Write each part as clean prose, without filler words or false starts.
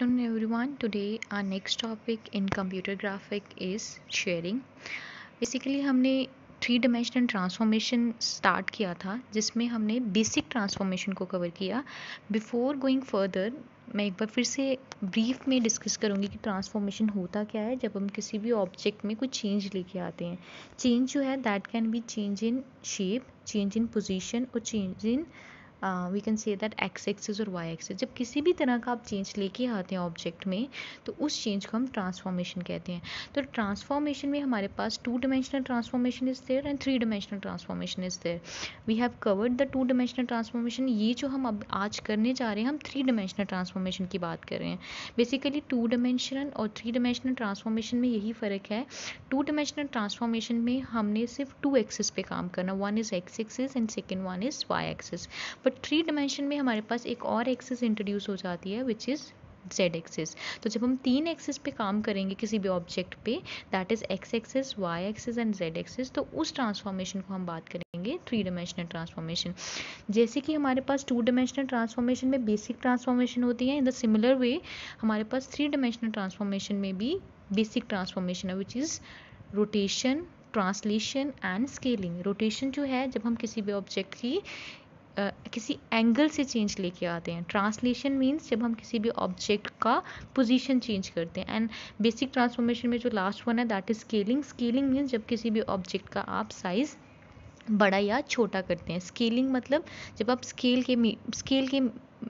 afternoon everyone. Today our next topic in computer graphic is sharing. Basically हमने three dimensional transformation start किया था जिसमें हमने basic transformation को कवर किया. बिफोर गोइंग फर्दर मैं एक बार फिर से ब्रीफ में डिस्कस करूँगी कि ट्रांसफॉर्मेशन होता क्या है जब हम किसी भी ऑब्जेक्ट में कुछ चेंज लेके आते हैं. चेंज जो है that can be change in shape, change in position और change in we can say that X axis और वाई एक्सिस. जब किसी भी तरह का आप चेंज लेके आते हैं ऑब्जेक्ट में तो उस चेंज को हम ट्रांसफॉर्मेशन कहते हैं. तो ट्रांसफॉर्मेशन में हमारे पास two dimensional transformation is there and three dimensional transformation is there. We have covered the two dimensional transformation. ये जो हम अब आज करने जा रहे हैं हम थ्री डायमेंशनल ट्रांसफॉर्मेशन की बात कर रहे हैं. बेसिकली टू डायमेंशनल और थ्री डायमेंशनल ट्रांसफॉर्मेशन में यही फ़र्क है. टू डायमेंशनल ट्रांसफॉर्मेशन में हमने सिर्फ टू एक्सिस पे काम करना. One is X axis and second one is why axis. But three dimension में हमारे पास एक और एक्सिस इंट्रोड्यूस हो जाती है विच इज़ जेड एक्सिस. तो जब हम तीन एक्सिस पे काम करेंगे किसी भी ऑब्जेक्ट पे that is X axis, Y axis and Z axis, तो उस ट्रांसफॉर्मेशन को हम बात करेंगे थ्री डायमेंशनल ट्रांसफॉर्मेशन. जैसे कि हमारे पास टू डायमेंशनल ट्रांसफॉर्मेशन में बेसिक ट्रांसफॉर्मेशन होती है, इन द सिमिलर वे हमारे पास थ्री डायमेंशनल ट्रांसफॉर्मेशन में भी बेसिक ट्रांसफॉर्मेशन है which is rotation, translation and scaling. Rotation जो है जब हम किसी भी ऑब्जेक्ट की किसी एंगल से चेंज लेके आते हैं. ट्रांसलेशन मीन्स जब हम किसी भी ऑब्जेक्ट का पोजीशन चेंज करते हैं. एंड बेसिक ट्रांसफॉर्मेशन में जो लास्ट वन है that is scaling. Scaling means जब किसी भी ऑब्जेक्ट का आप साइज़ बड़ा या छोटा करते हैं. स्केलिंग मतलब जब आप स्केल के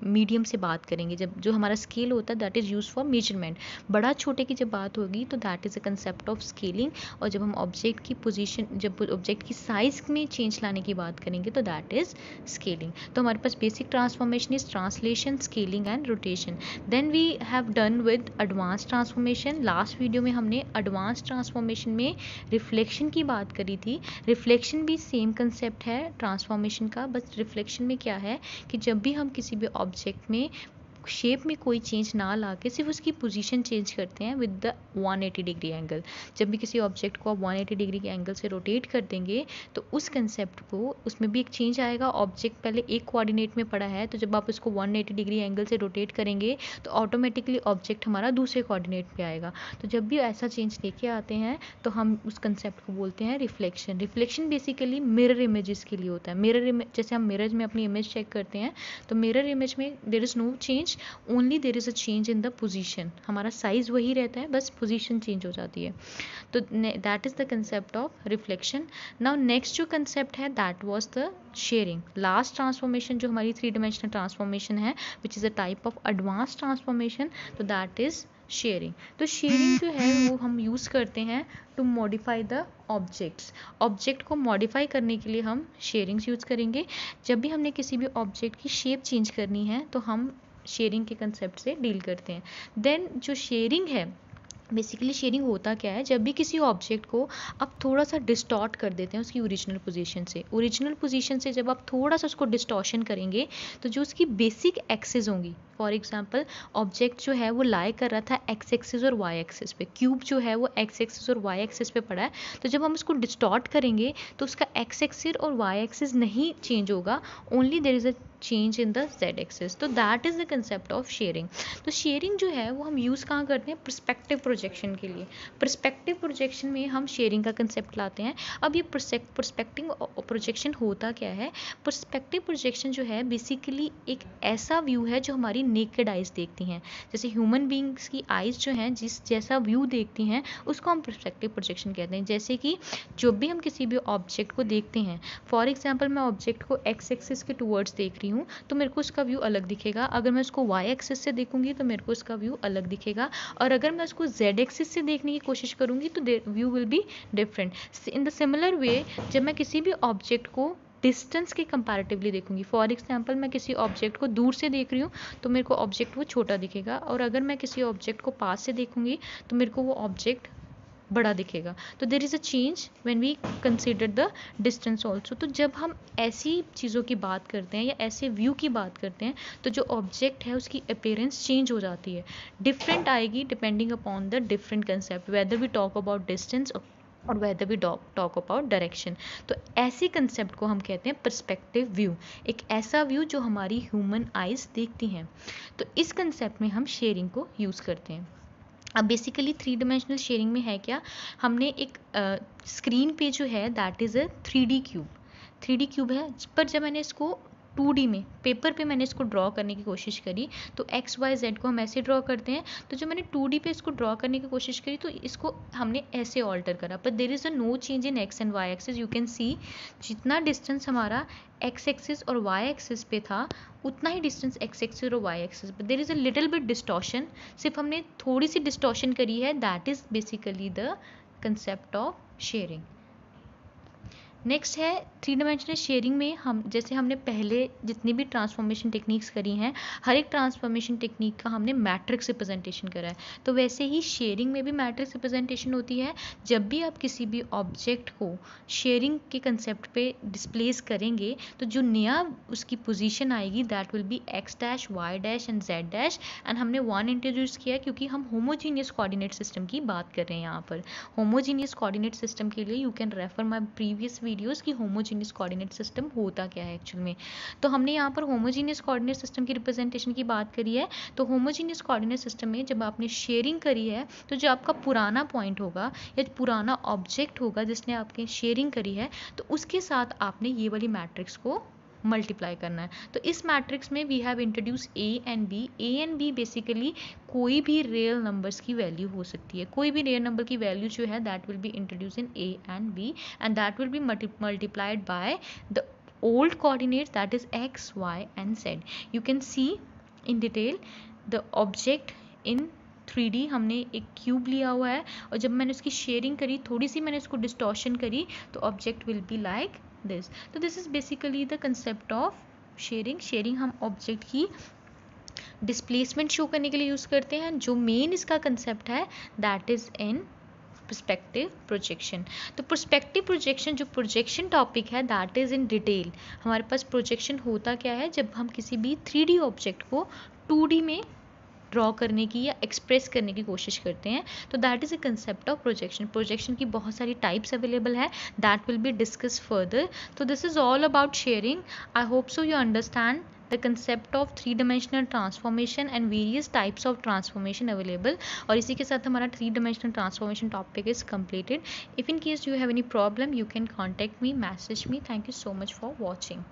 मीडियम से बात करेंगे, जब जो हमारा स्केल होता है that is use for measurement. बड़ा छोटे की जब बात होगी तो that is a concept of scaling. और जब हम ऑब्जेक्ट की पोजीशन, जब ऑब्जेक्ट की साइज़ में चेंज लाने की बात करेंगे तो दैट इज़ स्केलिंग. तो हमारे पास basic transformation is translation, scaling and rotation. Then we have done with advance transformation. Last video में हमने एडवांस ट्रांसफॉर्मेशन में रिफ्लेक्शन की बात करी थी. रिफ्लेक्शन भी सेम कंसेप्ट है ट्रांसफॉर्मेशन का, बस रिफ्लेक्शन में क्या है कि जब भी हम किसी भी ऑब्जेक्ट में शेप में कोई चेंज ना ला के सिर्फ उसकी पोजीशन चेंज करते हैं विद द 180 डिग्री एंगल. जब भी किसी ऑब्जेक्ट को आप 180 डिग्री के एंगल से रोटेट कर देंगे तो उस कंसेप्ट को, उसमें भी एक चेंज आएगा. ऑब्जेक्ट पहले एक कोऑर्डिनेट में पड़ा है तो जब आप उसको 180 डिग्री एंगल से रोटेट करेंगे तो ऑटोमेटिकली ऑब्जेक्ट हमारा दूसरे कोऑर्डिनेट पे आएगा. तो जब भी ऐसा चेंज लेके आते हैं तो हम उस कंसेप्ट को बोलते हैं reflection. Reflection basically mirror images के लिए होता है. मिरर इमेज, जैसे हम मिरर में अपनी इमेज चेक करते हैं तो मिरर इमेज में there is no change, only there is a change in the position. हमारा साइज़ वही रहता है, बस पोजीशन चेंज हो जाती है. तो that is the concept of reflection. Now next जो कंसेप्ट है that was the shearing. Last transformation जो हमारी थ्री डायमेंशनल ट्रांसफॉर्मेशन है which is a type of advance transformation, तो दैट इज़ शेयरिंग. तो शेयरिंग जो है वो हम यूज़ करते हैं to modify the objects. Object को मॉडिफाई करने के लिए हम शेयरिंग्स यूज़ करेंगे. जब भी हमने किसी भी ऑब्जेक्ट की शेप चेंज करनी है तो हम शेयरिंग के कंसेप्ट से डील करते हैं. देन जो शेयरिंग है, बेसिकली शेयरिंग होता क्या है, जब भी किसी ऑब्जेक्ट को आप थोड़ा सा डिस्टॉर्ट कर देते हैं उसकी ओरिजिनल पोजीशन से. ओरिजिनल पोजीशन से जब आप थोड़ा सा उसको डिस्टॉर्शन करेंगे तो जो उसकी बेसिक एक्सिस होंगी, फॉर एग्जांपल ऑब्जेक्ट जो है वो लाई कर रहा था एक्स एक्सिस और वाई एक्सिस पे. क्यूब जो है वो एक्स एक्सिस और वाई एक्सिस पे पड़ा है. तो जब हम उसको डिस्टॉर्ट करेंगे तो उसका एक्स एक्सिस और वाई एक्सिस नहीं चेंज होगा, only there is a change in the Z axis. तो that is the concept of shearing. तो शेयरिंग जो है वो हम यूज़ कहाँ करते हैं, पर्सपेक्टिव प्रोजेक्शन के लिए. पर्सपेक्टिव प्रोजेक्शन में हम शेयरिंग का कंसेप्ट लाते हैं. अब ये पर्सपेक्टिव प्रोजेक्शन होता क्या है. पर्सपेक्टिव प्रोजेक्शन जो है बेसिकली एक ऐसा व्यू है जो हमारी नेकेड आइज़ देखती हैं. जैसे ह्यूमन बींग्स की आइज़ जो हैं जिस जैसा व्यू देखती हैं उसको हम पर्सपेक्टिव प्रोजेक्शन कहते हैं. जैसे कि जब भी हम किसी भी ऑब्जेक्ट को देखते हैं, फॉर एग्जाम्पल मैं ऑब्जेक्ट को एक्स एक्सिस के टूवर्ड्स देख रही हूँ तो मेरे को उसका व्यू अलग दिखेगा. अगर मैं उसको वाई एक्सिस से देखूंगी तो मेरे को उसका व्यू अलग दिखेगा. और अगर मैं उसको जेड एक्सिस से देखने की कोशिश करूंगी तो view will be different. In the similar way जब मैं किसी भी ऑब्जेक्ट को डिस्टेंस के कंपैरेटिवली देखूंगी, फॉर एग्जांपल मैं किसी ऑब्जेक्ट को दूर से देख रही हूँ तो मेरे को ऑब्जेक्ट वो छोटा दिखेगा. और अगर मैं किसी ऑब्जेक्ट को पास से देखूंगी तो मेरे को वो ऑब्जेक्ट बड़ा दिखेगा. तो there is a change when we consider the distance also. तो जब हम ऐसी चीज़ों की बात करते हैं या ऐसे व्यू की बात करते हैं तो जो ऑब्जेक्ट है उसकी अपीयरेंस चेंज हो जाती है, डिफरेंट आएगी depending upon the different concept, whether we talk about distance और whether we talk about direction। तो ऐसे कंसेप्ट को हम कहते हैं पर्सपेक्टिव व्यू, एक ऐसा व्यू जो हमारी ह्यूमन आइज देखती हैं। तो इस कंसेप्ट में हम शेयरिंग को यूज़ करते हैं। अब बेसिकली 3 डायमेंशनल शेयरिंग में है क्या, हमने एक स्क्रीन पे जो है that is a 3D cube, 3D cube है, पर जब मैंने इसको 2D में पेपर पे मैंने इसको ड्रॉ करने की कोशिश करी, तो एक्स वाई जेड को हम ऐसे ड्रॉ करते हैं। तो जब मैंने 2D पे इसको ड्रॉ करने की कोशिश करी तो इसको हमने ऐसे ऑल्टर करा, पर there is a no change in X and Y axis. You can see जितना डिस्टेंस हमारा एक्स एक्सिस और वाई एक्सिस पे था उतना ही डिस्टेंस एक्स एक्सिस और वाई एक्सिस पे, there is a little bit distortion, सिर्फ हमने थोड़ी सी डिस्टॉर्शन करी है। That is basically the concept of shearing. Next है 3 डायमेंशनल शेयरिंग में हम जैसे हमने पहले जितनी भी ट्रांसफॉर्मेशन टेक्निक्स करी हैं, हर एक ट्रांसफॉर्मेशन टेक्निक का हमने मैट्रिक्स रिप्रेजेंटेशन करा है। तो वैसे ही शेयरिंग में भी मैट्रिक्स रिप्रेजेंटेशन होती है। जब भी आप किसी भी ऑब्जेक्ट को शेयरिंग के कंसेप्ट पे डिस्प्लेस करेंगे तो जो नया उसकी पोजीशन आएगी that will be X dash, Y dash and Z dash. And हमने 1 इंट्रोड्यूस किया क्योंकि हम होमोजीनियस कोऑर्डिनेट सिस्टम की बात कर रहे हैं यहाँ पर। होमोजीनियस कोऑर्डिनेट सिस्टम के लिए you can refer my previous videos कि होमोजीनियस कोऑर्डिनेट सिस्टम होता क्या है एक्चुअल में। तो हमने यहाँ पर होमोजीनियस कोऑर्डिनेट सिस्टम की रिप्रेजेंटेशन की बात करी है। तो होमोजीनियस कोऑर्डिनेट सिस्टम में जब आपने शेयरिंग करी है तो जो आपका पुराना पॉइंट होगा या पुराना ऑब्जेक्ट होगा जिसने आपकी शेयरिंग करी है, तो उसके साथ आपने ये वाली मैट्रिक्स को मल्टीप्लाई करना है। तो इस मैट्रिक्स में we have introduce A and B. A and B basically कोई भी रियल नंबर्स की वैल्यू हो सकती है, कोई भी रियल नंबर की वैल्यू जो है that will be introduce in A and B and that will be multiplied by the old coordinates that is x, y and z. You can see in detail the object in 3D। हमने एक cube लिया हुआ है और जब मैंने उसकी sharing करी, थोड़ी सी मैंने उसको डिस्टॉर्शन करी, तो object will be like this. तो this is basically the concept of shearing. Shearing हम ऑब्जेक्ट की डिस्प्लेसमेंट शो करने के लिए यूज़ करते हैं। जो मेन इसका कंसेप्ट है that is in perspective projection. तो पर्सपेक्टिव प्रोजेक्शन जो प्रोजेक्शन टॉपिक है दैट इज़ इन डिटेल। हमारे पास प्रोजेक्शन होता क्या है, जब हम किसी भी 3D ऑब्जेक्ट को 2D में ड्रॉ करने की या एक्सप्रेस करने की कोशिश करते हैं, तो that is a concept of projection. Projection की बहुत सारी टाइप्स अवेलेबल है, that will be discuss further. तो this is all about shearing. I hope so you understand the concept of 3-dimensional transformation and various types of transformation available। और इसी के साथ हमारा 3-dimensional transformation topic is completed। If in case you have any problem you can contact me, message me। Thank you so much for watching।